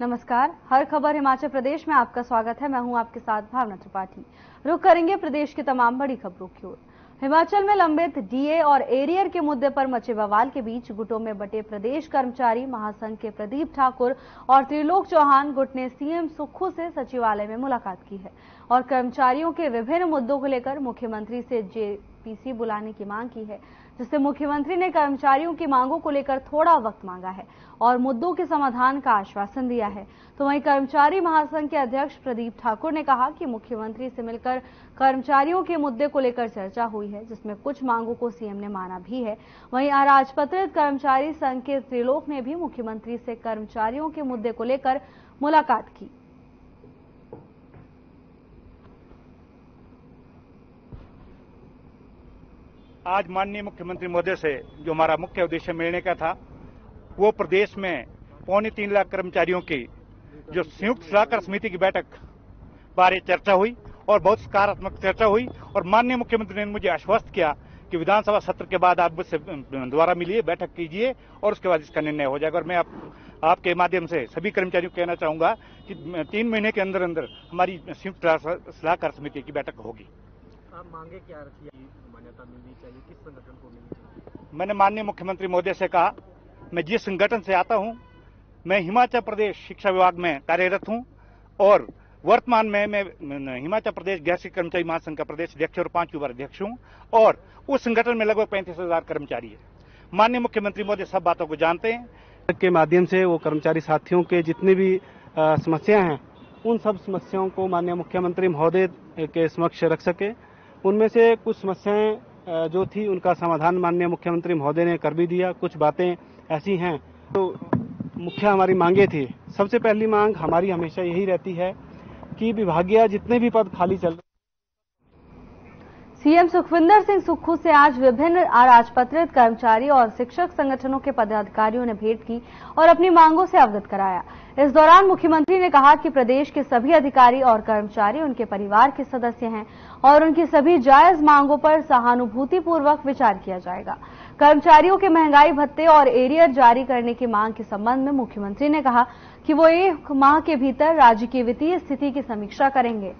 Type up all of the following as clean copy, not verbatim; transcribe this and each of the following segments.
नमस्कार, हर खबर हिमाचल प्रदेश में आपका स्वागत है। मैं हूं आपके साथ भावना त्रिपाठी। रुख करेंगे प्रदेश की तमाम बड़ी खबरों की ओर। हिमाचल में लंबित डीए और एरियर के मुद्दे पर मचे बवाल के बीच गुटों में बटे प्रदेश कर्मचारी महासंघ के प्रदीप ठाकुर और त्रिलोक चौहान गुट ने सीएम सुक्खू से सचिवालय में मुलाकात की है और कर्मचारियों के विभिन्न मुद्दों को लेकर मुख्यमंत्री से जेपीसी बुलाने की मांग की है, जिससे मुख्यमंत्री ने कर्मचारियों की मांगों को लेकर थोड़ा वक्त मांगा है और मुद्दों के समाधान का आश्वासन दिया है। तो वहीं कर्मचारी महासंघ के अध्यक्ष प्रदीप ठाकुर ने कहा कि मुख्यमंत्री से मिलकर कर्मचारियों के मुद्दे को लेकर चर्चा हुई है, जिसमें कुछ मांगों को सीएम ने माना भी है। वहीं अराजपत्रित कर्मचारी संघ के त्रिलोक ने भी मुख्यमंत्री से कर्मचारियों के मुद्दे को लेकर मुलाकात की। आज माननीय मुख्यमंत्री महोदय से जो हमारा मुख्य उद्देश्य मिलने का था, वो प्रदेश में 3.25 लाख कर्मचारियों की जो संयुक्त सलाहकार समिति की बैठक बारे चर्चा हुई और बहुत सकारात्मक चर्चा हुई और माननीय मुख्यमंत्री ने मुझे आश्वस्त किया कि विधानसभा सत्र के बाद आप मुझसे दोबारा मिलिए, बैठक कीजिए और उसके बाद इसका निर्णय हो जाएगा। और मैं आपके माध्यम से सभी कर्मचारियों को कहना चाहूंगा कि 3 महीने के अंदर अंदर हमारी संयुक्त सलाहकार समिति की बैठक होगी। आप मांगे क्या रखी, मान्यता मिलनी चाहिए, किस संगठन को मिलनी चाहिए? मैंने माननीय मुख्यमंत्री महोदय से कहा, मैं जिस संगठन से आता हूं, मैं हिमाचल प्रदेश शिक्षा विभाग में कार्यरत हूं और वर्तमान में मैं हिमाचल प्रदेश गैर कर्मचारी महासंघ का प्रदेश अध्यक्ष और 5वीं बार अध्यक्ष हूं और उस संगठन में लगभग 35,000 कर्मचारी है। माननीय मुख्यमंत्री महोदय सब बातों को जानते हैं। के माध्यम से वो कर्मचारी साथियों के जितनी भी समस्याएं हैं, उन सब समस्याओं को माननीय मुख्यमंत्री महोदय के समक्ष रख सके। उनमें से कुछ समस्याएं जो थी उनका समाधान माननीय मुख्यमंत्री महोदय ने कर भी दिया। कुछ बातें ऐसी हैं तो मुख्य हमारी मांगे थी। सबसे पहली मांग हमारी हमेशा यही रहती है कि विभागीय जितने भी पद खाली चल रहे। सीएम सुखविंदर सिंह सुक्खू से आज विभिन्न अराजपत्रित कर्मचारी और शिक्षक संगठनों के पदाधिकारियों ने भेंट की और अपनी मांगों से अवगत कराया। इस दौरान मुख्यमंत्री ने कहा कि प्रदेश के सभी अधिकारी और कर्मचारी उनके परिवार के सदस्य हैं और उनकी सभी जायज मांगों पर सहानुभूतिपूर्वक विचार किया जाएगा। कर्मचारियों के महंगाई भत्ते और एरियर जारी करने की मांग के संबंध में मुख्यमंत्री ने कहा कि वो 1 माह के भीतर राज्य की वित्तीय स्थिति की समीक्षा करेंगे।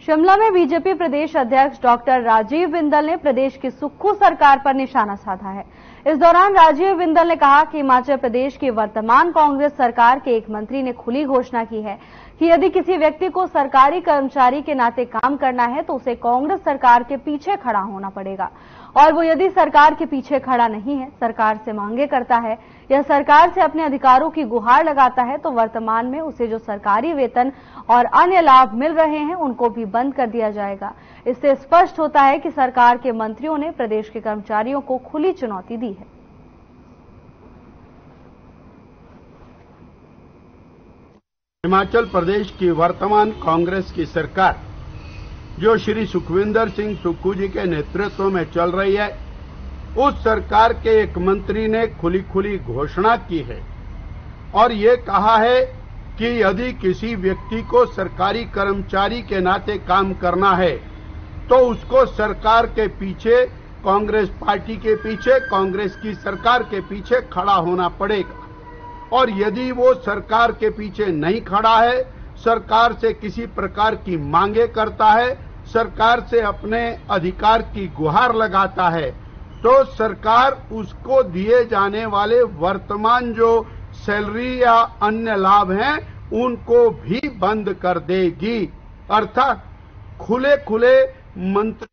शिमला में बीजेपी प्रदेश अध्यक्ष डॉक्टर राजीव बिंदल ने प्रदेश की सुक्खू सरकार पर निशाना साधा है। इस दौरान राजीव बिंदल ने कहा कि हिमाचल प्रदेश की वर्तमान कांग्रेस सरकार के एक मंत्री ने खुली घोषणा की है कि यदि किसी व्यक्ति को सरकारी कर्मचारी के नाते काम करना है तो उसे कांग्रेस सरकार के पीछे खड़ा होना पड़ेगा और वो यदि सरकार के पीछे खड़ा नहीं है, सरकार से मांगे करता है या सरकार से अपने अधिकारों की गुहार लगाता है, तो वर्तमान में उसे जो सरकारी वेतन और अन्य लाभ मिल रहे हैं उनको भी बंद कर दिया जाएगा। इससे स्पष्ट होता है कि सरकार के मंत्रियों ने प्रदेश के कर्मचारियों को खुली चुनौती दी है। हिमाचल प्रदेश की वर्तमान कांग्रेस की सरकार जो श्री सुखविंदर सिंह सुक्खू जी के नेतृत्व में चल रही है, उस सरकार के एक मंत्री ने खुली घोषणा की है और ये कहा है कि यदि किसी व्यक्ति को सरकारी कर्मचारी के नाते काम करना है तो उसको सरकार के पीछे, कांग्रेस पार्टी के पीछे, कांग्रेस की सरकार के पीछे खड़ा होना पड़ेगा और यदि वो सरकार के पीछे नहीं खड़ा है, सरकार से किसी प्रकार की मांगे करता है, सरकार से अपने अधिकार की गुहार लगाता है, तो सरकार उसको दिए जाने वाले वर्तमान जो सैलरी या अन्य लाभ हैं उनको भी बंद कर देगी। अर्थात खुले मंत्री।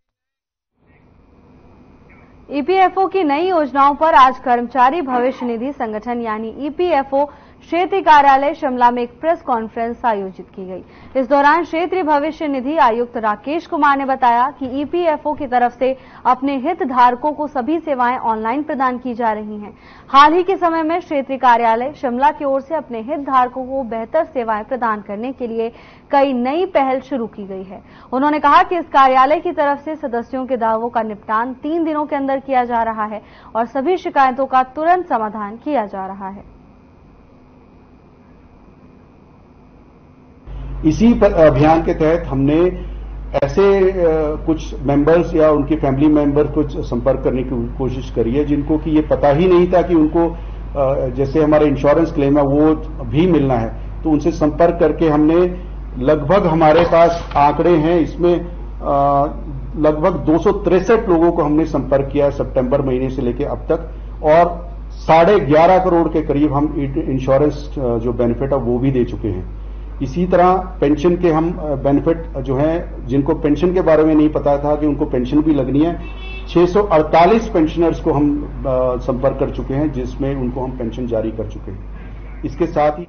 ईपीएफओ की नई योजनाओं पर आज कर्मचारी भविष्य निधि संगठन यानी ईपीएफओ क्षेत्रीय कार्यालय शिमला में एक प्रेस कॉन्फ्रेंस आयोजित की गई। इस दौरान क्षेत्रीय भविष्य निधि आयुक्त राकेश कुमार ने बताया कि ईपीएफओ की तरफ से अपने हितधारकों को सभी सेवाएं ऑनलाइन प्रदान की जा रही हैं। हाल ही के समय में क्षेत्रीय कार्यालय शिमला की ओर से अपने हितधारकों को बेहतर सेवाएं प्रदान करने के लिए कई नई पहल शुरू की गई है। उन्होंने कहा कि इस कार्यालय की तरफ से सदस्यों के दावों का निपटान 3 दिनों के अंदर किया जा रहा है और सभी शिकायतों का तुरंत समाधान किया जा रहा है। इसी अभियान के तहत हमने ऐसे कुछ मेंबर्स या उनके फैमिली मेंबर कुछ संपर्क करने की कोशिश करी है जिनको कि ये पता ही नहीं था कि उनको जैसे हमारा इंश्योरेंस क्लेम है वो भी मिलना है, तो उनसे संपर्क करके हमने लगभग, हमारे पास आंकड़े हैं इसमें, लगभग 263 लोगों को हमने संपर्क किया है सितंबर महीने से लेकर अब तक, और 11.5 करोड़ के करीब हम इंश्योरेंस जो बेनिफिट है वो भी दे चुके हैं। इसी तरह पेंशन के हम बेनिफिट जो हैं, जिनको पेंशन के बारे में नहीं पता था कि उनको पेंशन भी लगनी है, 648 पेंशनर्स को हम संपर्क कर चुके हैं, जिसमें उनको हम पेंशन जारी कर चुके हैं। इसके साथ ही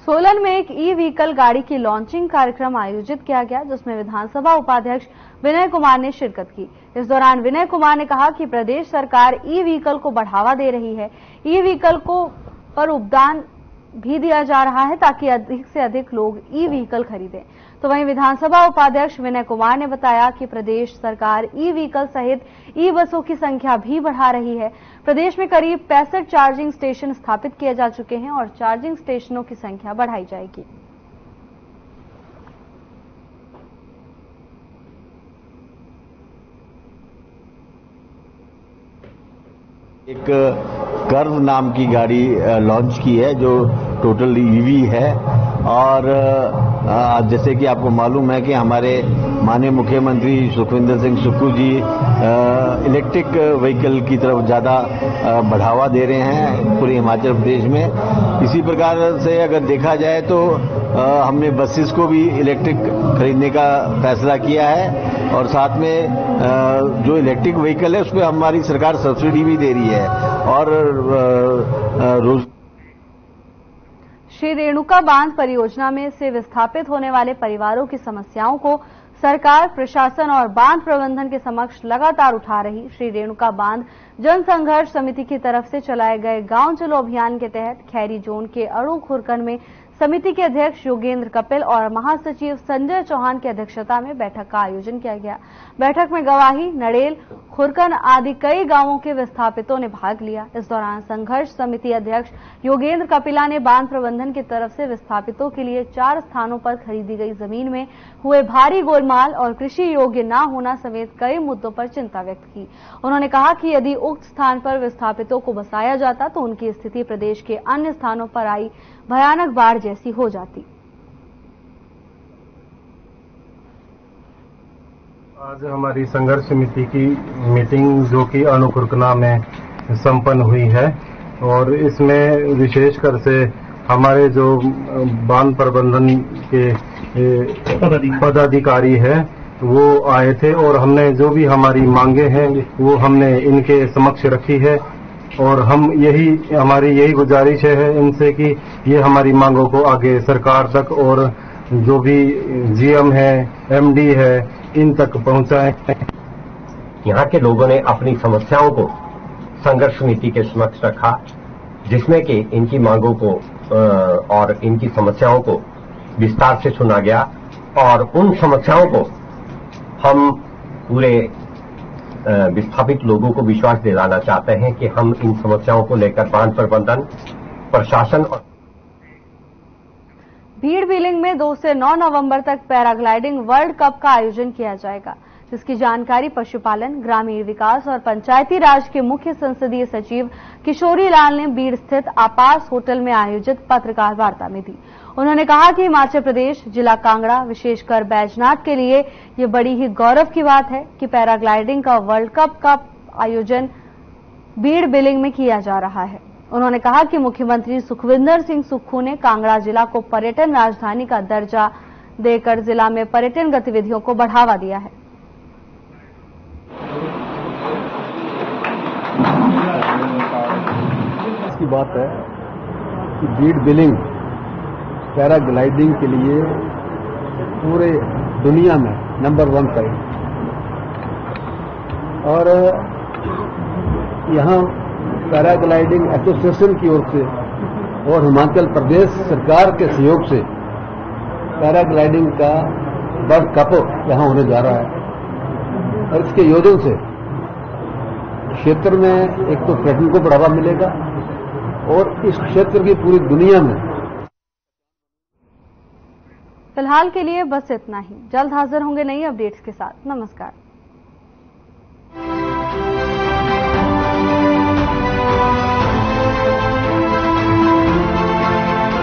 सोलन में एक ई व्हीकल गाड़ी की लॉन्चिंग कार्यक्रम आयोजित किया गया, जिसमें विधानसभा उपाध्यक्ष विनय कुमार ने शिरकत की। इस दौरान विनय कुमार ने कहा कि प्रदेश सरकार ई व्हीकल को बढ़ावा दे रही है, ई व्हीकल को पर उपदान भी दिया जा रहा है ताकि अधिक से अधिक लोग ई व्हीकल खरीदें। तो वहीं विधानसभा उपाध्यक्ष विनय कुमार ने बताया कि प्रदेश सरकार ई व्हीकल सहित ई बसों की संख्या भी बढ़ा रही है। प्रदेश में करीब 65 चार्जिंग स्टेशन स्थापित किए जा चुके हैं और चार्जिंग स्टेशनों की संख्या बढ़ाई जाएगी। एक कर्व नाम की गाड़ी लॉन्च की है जो टोटल ईवी है, और जैसे कि आपको मालूम है कि हमारे माननीय मुख्यमंत्री सुखविंदर सिंह सुक्खू जी इलेक्ट्रिक व्हीकल की तरफ ज़्यादा बढ़ावा दे रहे हैं पूरे हिमाचल प्रदेश में। इसी प्रकार से अगर देखा जाए तो हमने बसेस को भी इलेक्ट्रिक खरीदने का फैसला किया है, और साथ में जो इलेक्ट्रिक व्हीकल है उस पर हमारी सरकार सब्सिडी भी दे रही है। और रोज श्री रेणुका बांध परियोजना में से विस्थापित होने वाले परिवारों की समस्याओं को सरकार, प्रशासन और बांध प्रबंधन के समक्ष लगातार उठा रही। श्री रेणुका बांध जन संघर्ष समिति की तरफ से चलाए गए गांव चलो अभियान के तहत खैरी जोन के अड़ू खुरकन में समिति के अध्यक्ष योगेंद्र कपिल और महासचिव संजय चौहान की अध्यक्षता में बैठक का आयोजन किया गया। बैठक में गवाही, नड़ेल, खुरकन आदि कई गांवों के विस्थापितों ने भाग लिया। इस दौरान संघर्ष समिति अध्यक्ष योगेंद्र कपिला ने बांध प्रबंधन की तरफ से विस्थापितों के लिए 4 स्थानों पर खरीदी गई जमीन में हुए भारी गोलमाल और कृषि योग्य न होना समेत कई मुद्दों पर चिंता व्यक्त की। उन्होंने कहा कि यदि उक्त स्थान पर विस्थापितों को बसाया जाता तो उनकी स्थिति प्रदेश के अन्य स्थानों पर आई भयानक बाढ़ जैसी हो जाती। आज हमारी संघर्ष समिति की मीटिंग जो कि अणुकुरकना में संपन्न हुई है, और इसमें विशेषकर से हमारे जो बांध प्रबंधन के पदाधिकारी हैं वो आए थे, और हमने जो भी हमारी मांगे हैं वो हमने इनके समक्ष रखी है। और हम हमारी यही गुजारिश है इनसे कि ये हमारी मांगों को आगे सरकार तक और जो भी जीएम है, एमडी है, इन तक पहुंचाएं। यहाँ के लोगों ने अपनी समस्याओं को संघर्ष समिति के समक्ष रखा, जिसमें कि इनकी मांगों को और इनकी समस्याओं को विस्तार से सुना गया, और उन समस्याओं को हम पूरे विस्थापित लोगों को विश्वास दिलाना चाहते हैं कि हम इन समस्याओं को लेकर बांध प्रबंधन, प्रशासन और भीड़ बिलिंग में 2 से 9 नवंबर तक पैराग्लाइडिंग वर्ल्ड कप का आयोजन किया जाएगा, जिसकी जानकारी पशुपालन, ग्रामीण विकास और पंचायती राज के मुख्य संसदीय सचिव किशोरी लाल ने बीड़ स्थित आपास होटल में आयोजित पत्रकार वार्ता में दी। उन्होंने कहा कि हिमाचल प्रदेश, जिला कांगड़ा, विशेषकर बैजनाथ के लिए ये बड़ी ही गौरव की बात है कि पैराग्लाइडिंग का वर्ल्ड कप का आयोजन बीड़ बिलिंग में किया जा रहा है। उन्होंने कहा कि मुख्यमंत्री सुखविंदर सिंह सुक्खू ने कांगड़ा जिला को पर्यटन राजधानी का दर्जा देकर जिला में पर्यटन गतिविधियों को बढ़ावा दिया है। की बात है कि बीड़ बिलिंग पैराग्लाइडिंग के लिए पूरे दुनिया में नंबर 1 पर है, और यहाँ पैराग्लाइडिंग एसोसिएशन की ओर से और हिमाचल प्रदेश सरकार के सहयोग से पैराग्लाइडिंग का वर्ल्ड कप यहाँ होने जा रहा है। और इसके आयोजन से क्षेत्र में एक तो पर्यटन को बढ़ावा मिलेगा, और इस क्षेत्र की पूरी दुनिया में फिलहाल के लिए बस इतना ही। जल्द हाजिर होंगे नई अपडेट्स के साथ। नमस्कार।